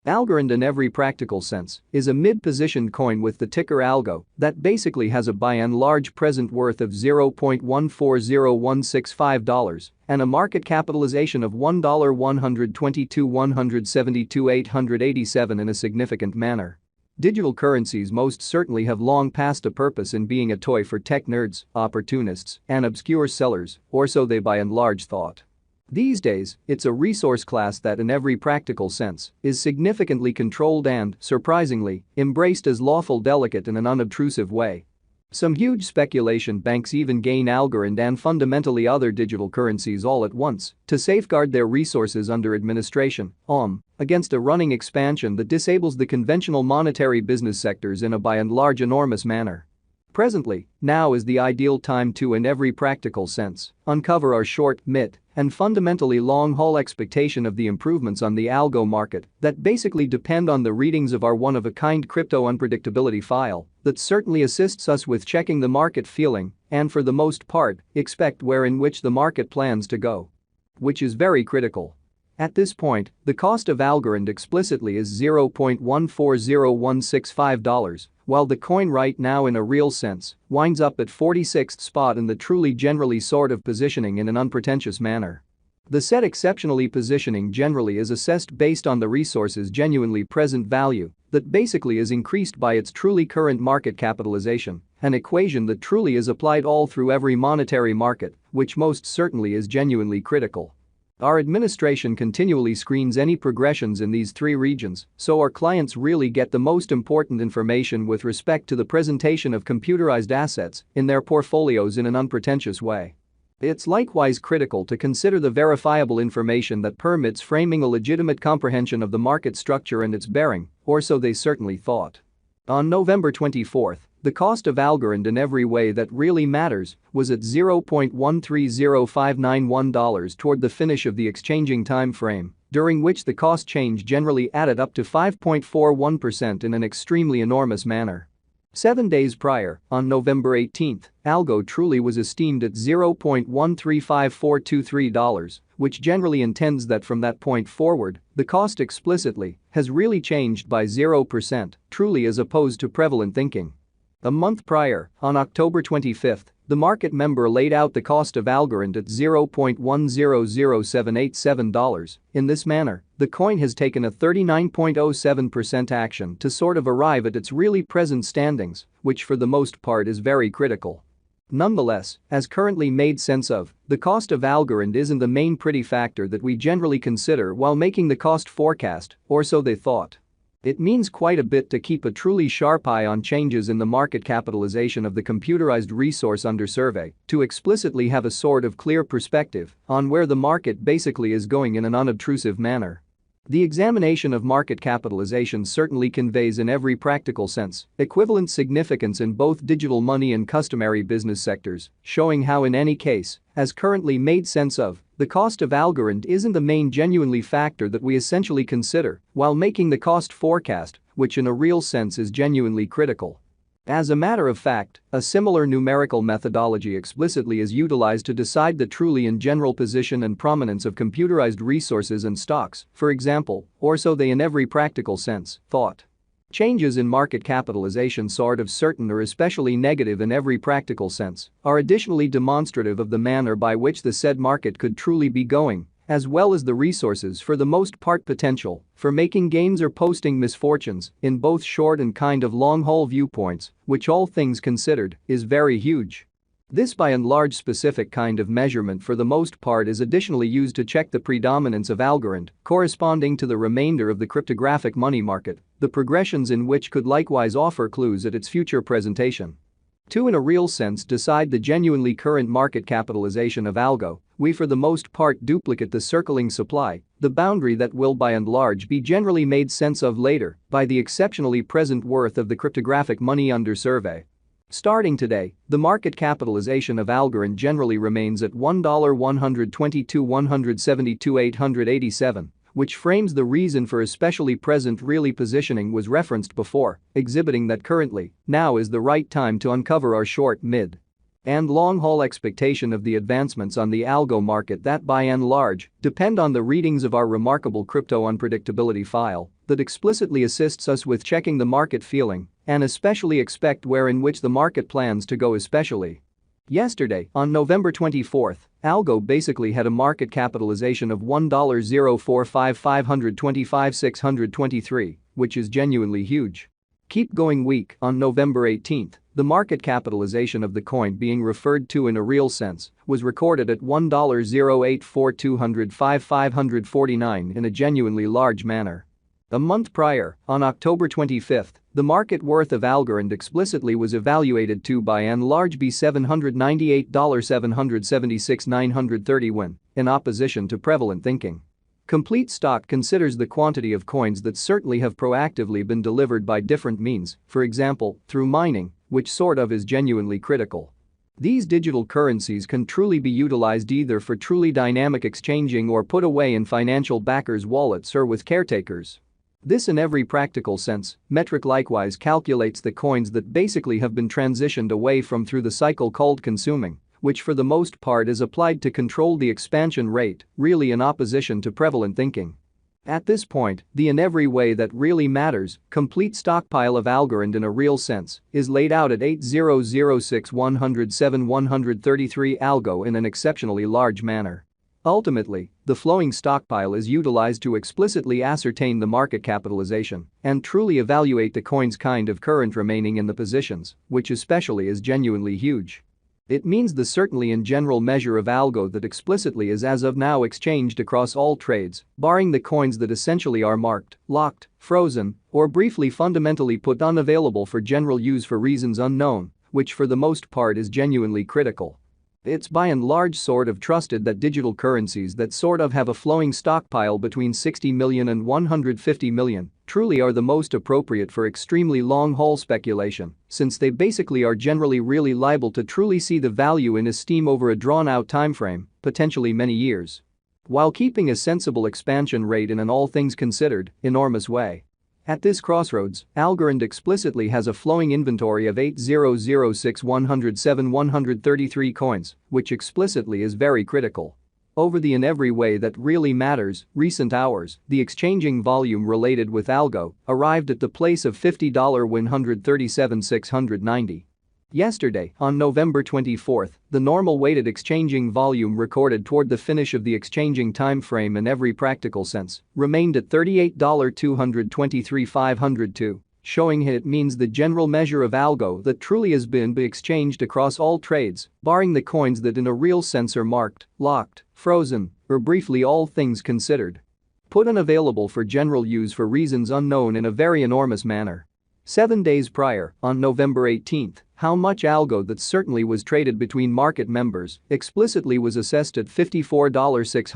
Algorand in every practical sense is a mid-positioned coin with the ticker Algo that basically has a by and large present worth of $0.140165 and a market capitalization of $1,122,172,887 in a significant manner. Digital currencies most certainly have long past a purpose in being a toy for tech nerds, opportunists, and obscure sellers, or so they by and large thought. These days, it's a resource class that in every practical sense is significantly controlled and, surprisingly, embraced as lawful delicate in an unobtrusive way. Some huge speculation banks even gain Algorand and fundamentally other digital currencies all at once to safeguard their resources under administration, against a running expansion that disables the conventional monetary business sectors in a by and large enormous manner. Presently, now is the ideal time to, in every practical sense, uncover our short, mid, and fundamentally long-haul expectation of the improvements on the algo market that basically depend on the readings of our one-of-a-kind crypto unpredictability file that certainly assists us with checking the market feeling and, for the most part, expect where in which the market plans to go. Which is very critical. At this point, the cost of Algorand explicitly is $0.140165, while the coin right now in a real sense winds up at 46th spot in the truly generally sort of positioning in an unpretentious manner. The said exceptionally positioning generally is assessed based on the resource's genuinely present value that basically is increased by its truly current market capitalization, an equation that truly is applied all through every monetary market, which most certainly is genuinely critical. Our administration continually screens any progressions in these three regions so our clients really get the most important information with respect to the presentation of computerized assets in their portfolios in an unpretentious way. It's likewise critical to consider the verifiable information that permits framing a legitimate comprehension of the market structure and its bearing, or so they certainly thought. On November 24, the cost of Algorand in every way that really matters was at $0.130591 toward the finish of the exchanging time frame, during which the cost change generally added up to 5.41% in an extremely enormous manner. 7 days prior, on November 18, Algo truly was esteemed at $0.135423, which generally intends that from that point forward, the cost explicitly has really changed by 0%, truly as opposed to prevalent thinking. A month prior, on October 25, the market member laid out the cost of Algorand at $0.100787. In this manner, the coin has taken a 39.07% action to sort of arrive at its really present standings, which for the most part is very critical. Nonetheless, as currently made sense of, the cost of Algorand isn't the main pretty factor that we generally consider while making the cost forecast, or so they thought. It means quite a bit to keep a truly sharp eye on changes in the market capitalization of the computerized resource under survey to explicitly have a sort of clear perspective on where the market basically is going in an unobtrusive manner. The examination of market capitalization certainly conveys in every practical sense equivalent significance in both digital money and customary business sectors, showing how in any case, as currently made sense of, the cost of Algorand isn't the main genuinely factor that we essentially consider while making the cost forecast, which in a real sense is genuinely critical. As a matter of fact, a similar numerical methodology explicitly is utilized to decide the truly and general position and prominence of computerized resources and stocks, for example, or so they in every practical sense thought. Changes in market capitalization sort of certain or especially negative in every practical sense are additionally demonstrative of the manner by which the said market could truly be going, as well as the resources for the most part potential for making gains or posting misfortunes in both short and kind of long-haul viewpoints, which all things considered is very huge. This by and large specific kind of measurement for the most part is additionally used to check the predominance of Algorand corresponding to the remainder of the cryptographic money market, the progressions in which could likewise offer clues at its future presentation. To in a real sense decide the genuinely current market capitalization of Algo, we for the most part duplicate the circling supply, the boundary that will by and large be generally made sense of later by the exceptionally present worth of the cryptographic money under survey. Starting today, the market capitalization of Algorand generally remains at $1,122,172,887, which frames the reason for especially present really positioning was referenced before, exhibiting that currently, now is the right time to uncover our short, mid, and long-haul expectation of the advancements on the algo market that by and large depend on the readings of our remarkable crypto unpredictability file that explicitly assists us with checking the market feeling and especially expect where in which the market plans to go especially. Yesterday, on November 24th, Algo basically had a market capitalization of $1,045,525,623, which is genuinely huge. Keep going week on November 18th, the market capitalization of the coin being referred to in a real sense was recorded at $1,084,205,549 in a genuinely large manner. A month prior, on October 25th, the market worth of Algorand explicitly was evaluated to by and large be $798,776,930 in opposition to prevalent thinking. Complete Stock considers the quantity of coins that certainly have proactively been delivered by different means, for example, through mining, which sort of is genuinely critical. These digital currencies can truly be utilized either for truly dynamic exchanging or put away in financial backers' wallets or with caretakers. This in every practical sense, metric likewise calculates the coins that basically have been transitioned away from through the cycle called consuming, which for the most part is applied to control the expansion rate, really in opposition to prevalent thinking. At this point, the in every way that really matters, complete stockpile of Algorand in a real sense is laid out at 8006,107,133 Algo in an exceptionally large manner. Ultimately, the flowing stockpile is utilized to explicitly ascertain the market capitalization and truly evaluate the coin's kind of current remaining in the positions, which especially is genuinely huge. It means the certainly in general measure of algo that explicitly is as of now exchanged across all trades, barring the coins that essentially are marked, locked, frozen, or briefly fundamentally put unavailable for general use for reasons unknown, which for the most part is genuinely critical. It's by and large sort of trusted that digital currencies that sort of have a flowing stockpile between 60 million and 150 million truly are the most appropriate for extremely long-haul speculation, since they basically are generally really liable to truly see the value in esteem over a drawn-out timeframe, potentially many years, while keeping a sensible expansion rate in an all things considered, enormous way. At this crossroads, Algorand explicitly has a flowing inventory of 8006,107,133 coins, which explicitly is very critical. Over the in every way that really matters, recent hours, the exchanging volume related with Algo arrived at the place of $50,137,690. Yesterday, on November 24th, the normal weighted exchanging volume recorded toward the finish of the exchanging time frame in every practical sense remained at $38,223,502, showing it means the general measure of algo that truly has been exchanged across all trades, barring the coins that in a real sense are marked, locked, frozen, or briefly all things considered, put unavailable for general use for reasons unknown in a very enormous manner. 7 days prior, on November 18th, how much algo that certainly was traded between market members explicitly was assessed at $54,600.